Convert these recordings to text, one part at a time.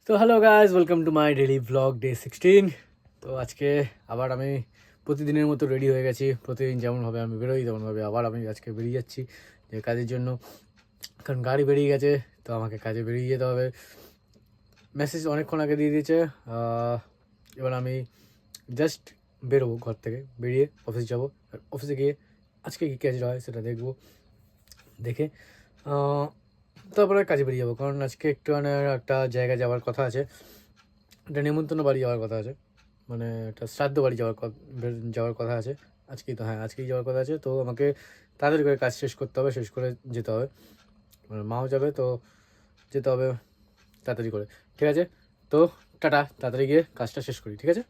তো hello guys, welcome to my daily blog day 16। তো আজকে আবার আমি প্রতিদিনের মতো রেডি হয়ে গেছি। প্রতিদিন যেমনভাবে আমি বেরোই তেমনভাবে আবার আমি আজকে বেরিয়ে যাচ্ছি যে কাজের জন্য, কারণ গাড়ি বেরিয়ে গেছে তো আমাকে কাজে বেরিয়ে যেতে হবে। মেসেজ অনেকক্ষণ আগে দিয়ে দিয়েছে। এবার আমি জাস্ট বেরোবো, ঘর থেকে বেরিয়ে অফিস যাব। আর অফিসে গিয়ে আজকে কী কাজ হয় সেটা দেখবো, দেখে তারপরে কাজে বেরিয়ে যাবো। কারণ আজকে একটু একটা জায়গায় যাওয়ার কথা আছে, একটা নেমন্তন্ন বাড়ি যাওয়ার কথা আছে, মানে একটা শ্রাদ্ধ বাড়ি যাওয়ার কথা আছে আজকেই। তো হ্যাঁ, আজকেই যাওয়ার কথা আছে। তো আমাকে তাড়াতাড়ি করে কাজ শেষ করতে হবে, শেষ করে যেতে হবে। মানে মাও যাবে, তো যেতে হবে তাড়াতাড়ি করে। ঠিক আছে, তো টাটা, তাড়াতাড়ি গিয়ে কাজটা শেষ করি। ঠিক আছে।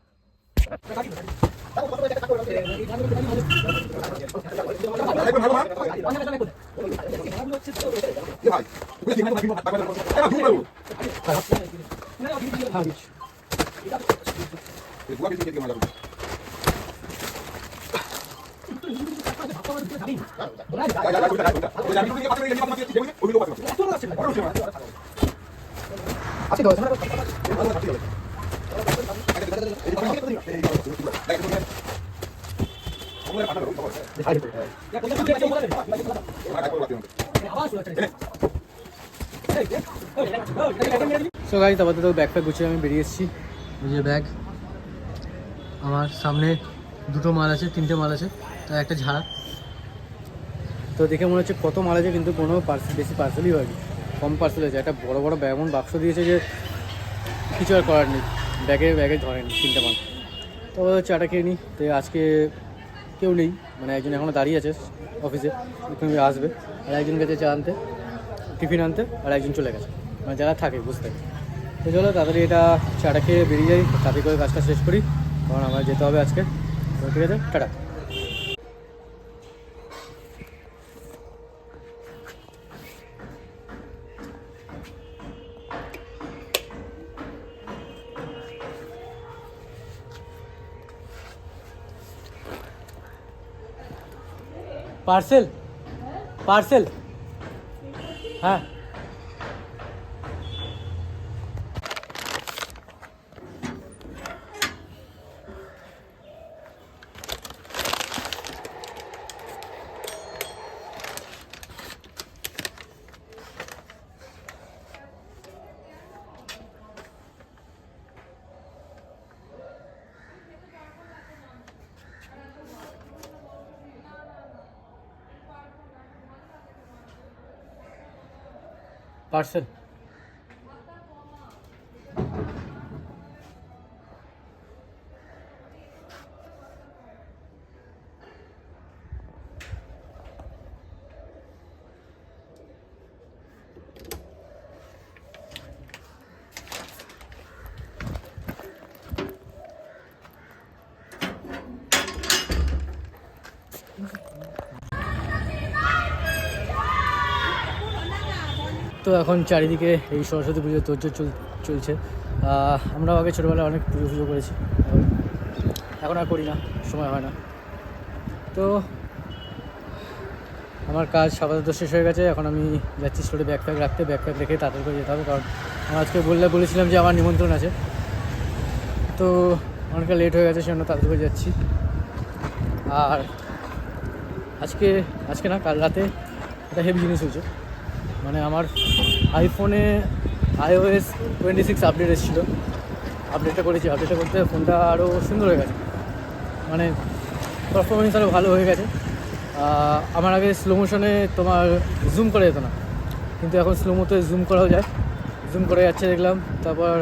সো গাইস, আপাতত ব্যাগ গুছিয়ে আমি বেরিয়ে এসেছি। এই যে ব্যাগ, আমার সামনে দুটো মাল আছে, তিনটে মাল আছে, তার একটা ঝাড়া। তো দেখে মনে হচ্ছে কত মাল আছে, কিন্তু কোনো বেশি পার্সেলই হয়নি, কম পার্সেল আছে। একটা বড় বড় এমন বাক্স দিয়েছে যে কিছু আর করার নেই, ব্যাগে ধরেনি তিনটে মাল। তো চাটা খেয়ে নিই। তো আজকে কেউ নেই, মানে একজন এখনও দাঁড়িয়ে আছে অফিসে, তুমি আসবে, আর একজন গেছে চা আনতে, টিফিন আনতে, আর একজন চলে গেছে, মানে যারা থাকে বুঝতে। তো চলো তাড়াতাড়ি এটা চাটা খেয়ে বেরিয়ে যাই, তাড়াতাড়ি করে কাজটা শেষ করি, কারণ আমার যেতে হবে আজকে। তো ঠিক আছে, টাটা। পার্সেল পার্সেল হ্যাঁ। পার্সেল তো এখন চারিদিকে এই সরস্বতী পুজোর তোড়জোড় চলছে। আমরাও আগে ছোটোবেলায় অনেক পুজো করেছি, এখন আর করি না, সময় হয় না। তো আমার কাজ আপাতত শেষ হয়ে গেছে। এখন আমি যাচ্ছি স্টোরে ব্যাগ রাখতে, ব্যাগ রেখে তাড়াতাড়ি করে যেতে হবে, কারণ আমার আজকে বলেছিলাম যে আমার নিমন্ত্রণ আছে। তো অনেকটা লেট হয়ে গেছে, সেজন্য তাড়াতাড়ি করে যাচ্ছি। আর আজকে না, কাল রাতে একটা হেভি জিনিস হয়েছে। মানে আমার আইফোনে iOS 26 আপডেট এসেছিলো, আপডেটটা করতে ফোনটা আরও সুন্দর হয়ে গেছে, মানে পারফরমেন্স আরও ভালো হয়ে গেছে। আমার আগে স্লো মোশনে তোমার জুম করা যেত না, কিন্তু এখন স্লো মোতে জুম করাও যায়, জুম করে যাচ্ছে দেখলাম। তারপর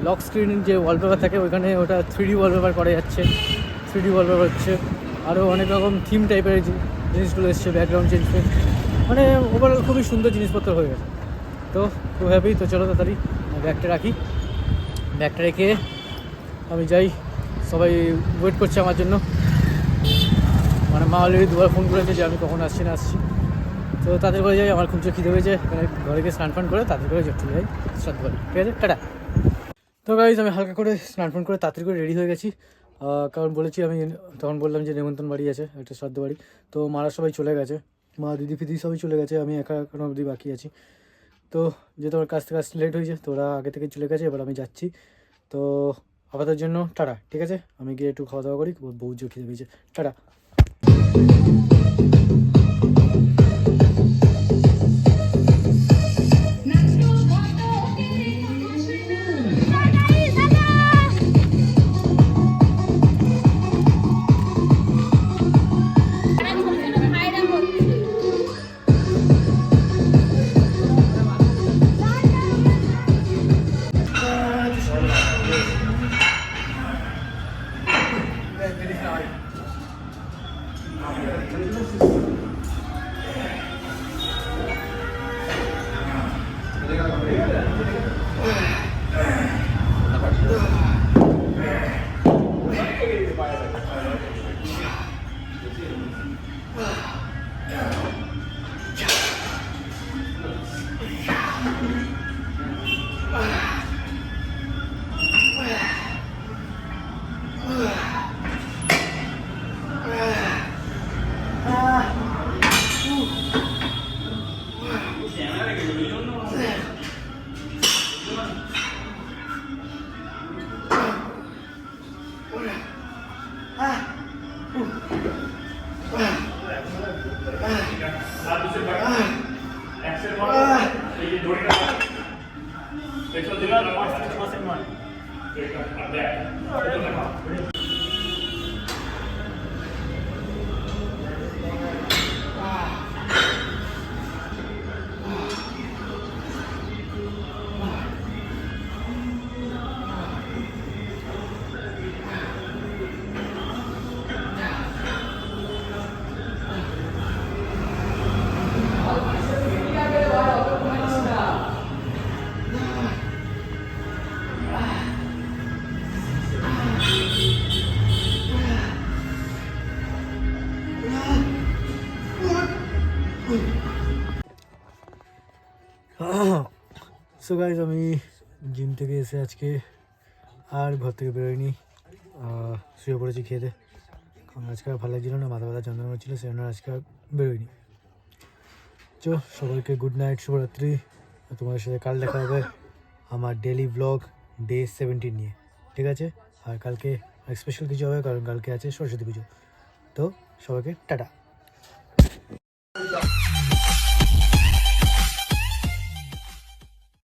লক স্ক্রিন যে ওয়ালপেপার থাকে ওইখানে ওটা 3D ওয়ালপেপার করা যাচ্ছে, 3D ওয়ালপেপার হচ্ছে। আরও অনেক রকম থিম টাইপের জিনিসগুলো এসছে, ব্যাকগ্রাউন্ড চেঞ্জ করে, মানে ওভারঅল খুবই সুন্দর জিনিসপত্র হয়ে গেছে। তো খুব হ্যাপি। তো চলো তাড়াতাড়ি ব্যাগটা রাখি, ব্যাগটা রেখে আমি যাই। সবাই ওয়েট করছে আমার জন্য, মানে মা অলরেডি দুবার ফোন করেছে যে আমি কখন আসছি না আসছি। তো তাদের করে যাই, আমার খুব খিদে হয়েছে, মানে ঘরে গিয়ে স্নান ফান করে তাদের করে চলে যাই শ্রাদ্ধ বাড়ি। ঠিক আছে, টাটা। তো গাইজ, আমি হালকা করে স্নান ফান করে তাড়াতাড়ি করে রেডি হয়ে গেছি, কারণ আমি তখন বললাম যে নেমন্তন্ন বাড়ি আছে, একটা শ্রাদ্ধ বাড়ি। তো মারা সবাই চলে গেছে, মা দিদি ফিদি সবাই চলে গেছে, আমি একা এখনো অবধি বাকি আছি। তো যেহেতু আমার কাজ থেকে আসতে লেট হয়েছে, তো ওরা আগে থেকে চলে গেছে, এবার আমি যাচ্ছি। তো আপাতত জন্য টাটা, ঠিক আছে? আমি গিয়ে একটু খাওয়া দাওয়া করি, বউ জো খিদে পেয়েছে। টাটা। সো গাইজ, আমি জিম থেকে এসে আজকে আর ঘর থেকে বেরোয়নি, শুয়ে পড়েছি খেতে। কারণ আজকে আর ভালো লাগছিল না, মাথা ব্যথা যন্ত্রণা হচ্ছিলো, সেই জন্য আজকে আর বেরোয়নি। চো সবাইকে গুড নাইট, শুভরাত্রি। তোমাদের সাথে কাল দেখা হবে আমার ডেলি ব্লগ ডে 17 নিয়ে, ঠিক আছে? আর কালকে স্পেশাল কিছু হবে, কারণ কালকে আছে সরস্বতী পুজো। তো সবাইকে টাটা।